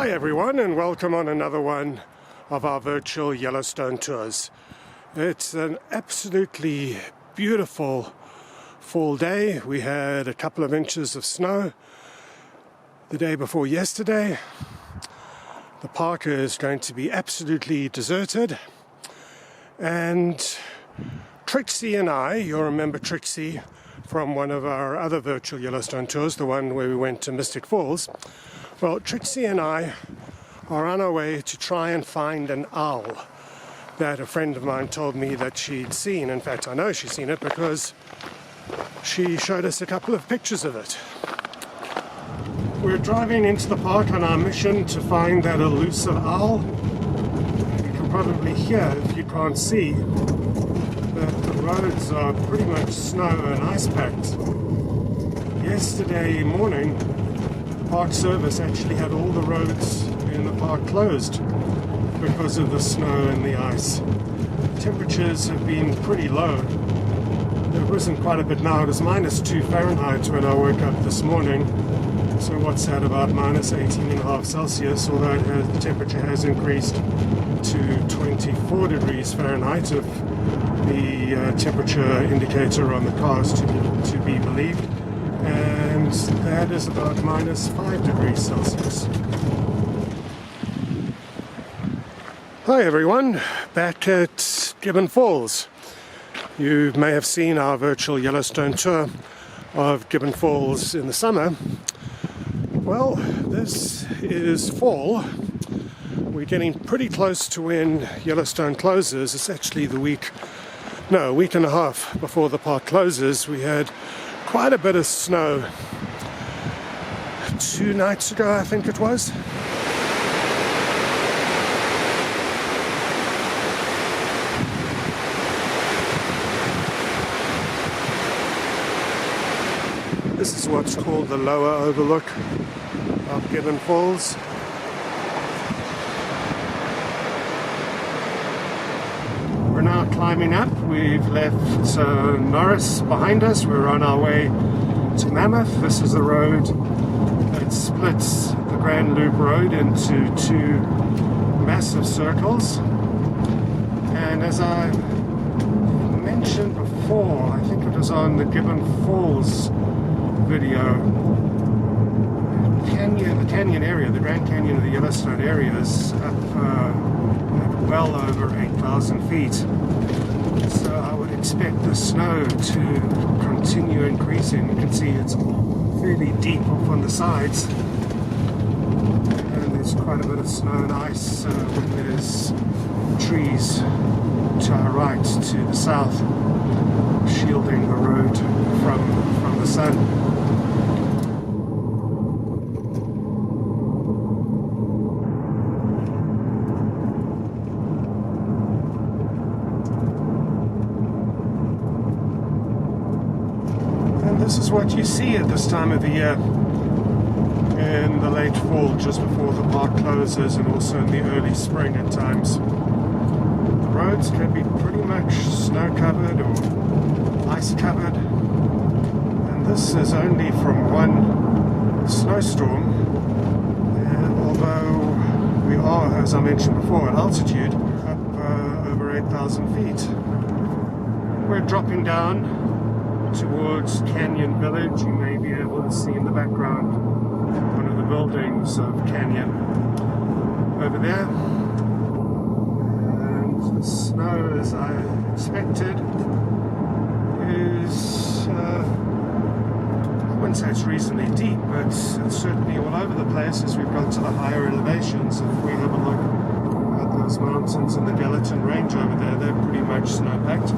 Hi everyone, and welcome on another one of our virtual Yellowstone tours. It's an absolutely beautiful fall day. We had a couple of inches of snow the day before yesterday. The park is going to be absolutely deserted, and Trixie and I, you'll remember Trixie from one of our other virtual Yellowstone tours, the one where we went to Mystic Falls. Well, Trixie and I are on our way to try and find an owl that a friend of mine told me that she'd seen. In fact, I know she's seen it because she showed us a couple of pictures of it. We're driving into the park on our mission to find that elusive owl. You can probably hear, if you can't see, that the roads are pretty much snow and ice packed. Yesterday morning, Park Service actually had all the roads in the park closed because of the snow and the ice. Temperatures have been pretty low. They've risen quite a bit now. It was -2 Fahrenheit when I woke up this morning. So what's that, about -18.5 Celsius, although the temperature has increased to 24 degrees Fahrenheit if the temperature indicator on the car is to be believed. And that is about -5 degrees Celsius. Hi everyone, back at Gibbon Falls. You may have seen our virtual Yellowstone tour of Gibbon Falls in the summer. Well, this is fall. We're getting pretty close to when Yellowstone closes. It's actually a week and a half before the park closes. We had quite a bit of snow 2 nights ago, I think it was. This is what's called the lower overlook of Gibbon Falls. We're now climbing up. We've left Norris behind us. We're on our way to Mammoth. This is the road that splits the Grand Loop Road into 2 massive circles. And as I mentioned before, I think it was on the Gibbon Falls video, the canyon area, the Grand Canyon of the Yellowstone area is up at well over 8,000 feet. So I would expect the snow to continue increasing. You can see it's fairly deep off on the sides, and there's quite a bit of snow and ice when there's trees to our right, to the south, shielding the road from the sun. This is what you see at this time of the year, in the late fall, just before the park closes, and also in the early spring at times. The roads can be pretty much snow-covered or ice-covered, and this is only from one snowstorm. And although we are, as I mentioned before, at altitude, up over 8,000 feet, we're dropping down towards Canyon Village. You may be able to see in the background one of the buildings of Canyon over there. And the snow, as I expected, is, I wouldn't say it's reasonably deep, but it's certainly all over the place as we've got to the higher elevations. If we have a look at those mountains in the Gallatin Range over there, they're pretty much snow-packed.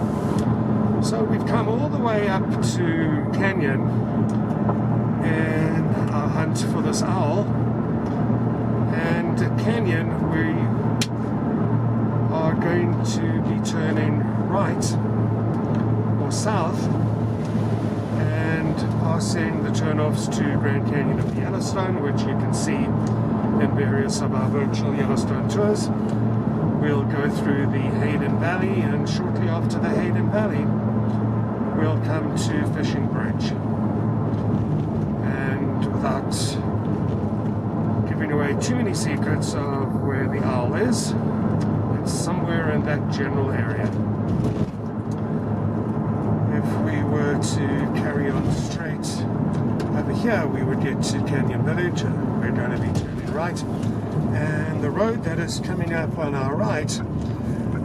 So we've come all the way up to Canyon in our hunt for this owl, and at Canyon we are going to be turning right or south and passing the turnoffs to Grand Canyon of Yellowstone, which you can see in various of our virtual Yellowstone tours. We'll go through the Hayden Valley, and shortly after the Hayden Valley we'll come to Fishing Bridge. And without giving away make too many secrets of where the owl is. It's somewhere in that general area. If we were to carry on straight over here, we would get to Canyon Village. We're going to be turning right. And the road that is coming up on our right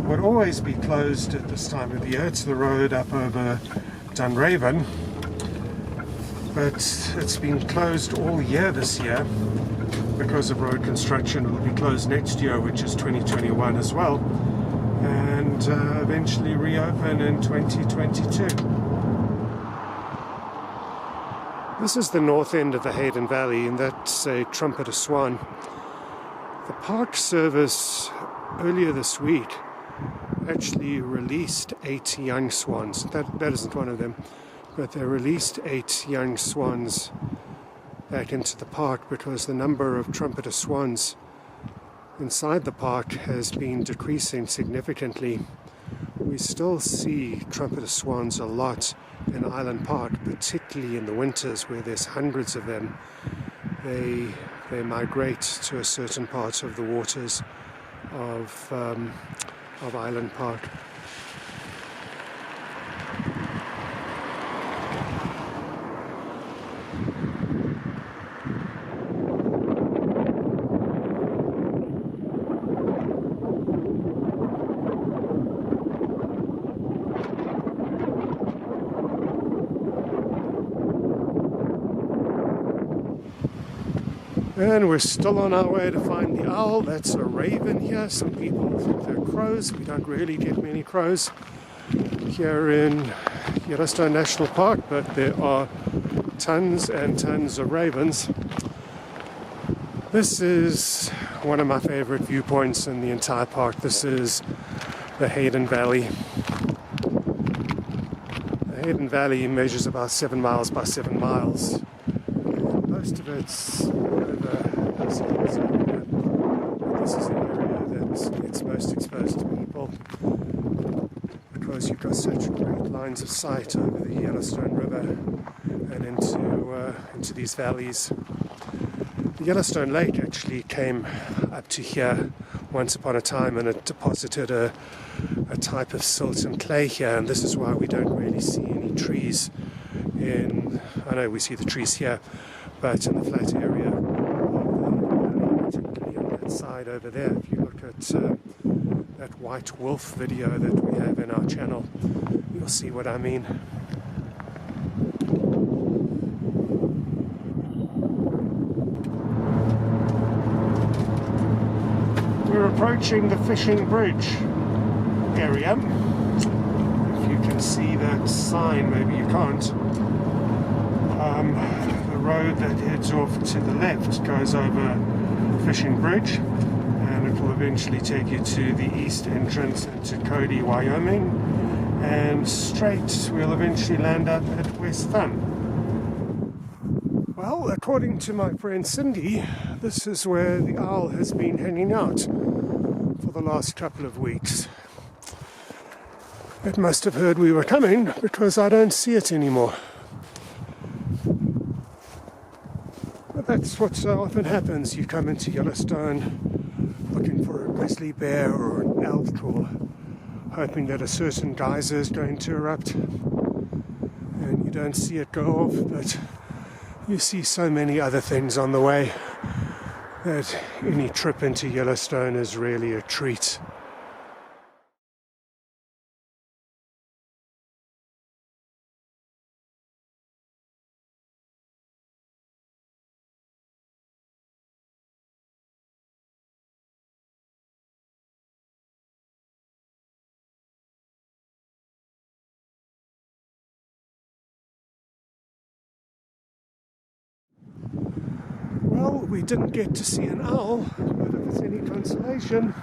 would always be closed at this time of the year. It's the road up over Dunraven. But it's been closed all year this year because of road construction. It will be closed next year, which is 2021 as well, and eventually reopen in 2022. This is the north end of the Hayden Valley, and that's a trumpeter swan. The Park Service earlier this week actually released 8 young swans. That isn't one of them. But they released 8 young swans back into the park because the number of trumpeter swans inside the park has been decreasing significantly. We still see trumpeter swans a lot in Island Park, particularly in the winters where there's hundreds of them. They migrate to a certain part of the waters of Island Park. And we're still on our way to find the owl. That's a raven here. Some people think they're crows. We don't really get many crows here in Yellowstone National Park, but there are tons and tons of ravens. This is one of my favorite viewpoints in the entire park. This is the Hayden Valley. The Hayden Valley measures about 7 miles by 7 miles. And most of it's this is an area that gets most exposed to people because you've got such great lines of sight over the Yellowstone River and into these valleys. The Yellowstone Lake actually came up to here once upon a time, and it deposited a type of silt and clay here, and this is why we don't really see any trees I know we see the trees here, but in the flat area, particularly on that side over there, if you look at that white wolf video that we have in our channel, you'll see what I mean. We're approaching the fishing bridge area. If you can see that sign, maybe you can't. The road that heads off to the left goes over Fishing Bridge, and it will eventually take you to the east entrance into Cody, Wyoming, and straight we'll eventually land up at West Thumb. Well, according to my friend Cindy, this is where the owl has been hanging out for the last couple of weeks. It must have heard we were coming because I don't see it anymore. But that's what so often happens. You come into Yellowstone looking for a grizzly bear or an elk, or hoping that a certain geyser is going to erupt, and you don't see it go off, but you see so many other things on the way that any trip into Yellowstone is really a treat. Well, we didn't get to see an owl, but if it's any consolation,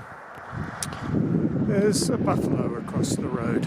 there's a buffalo across the road.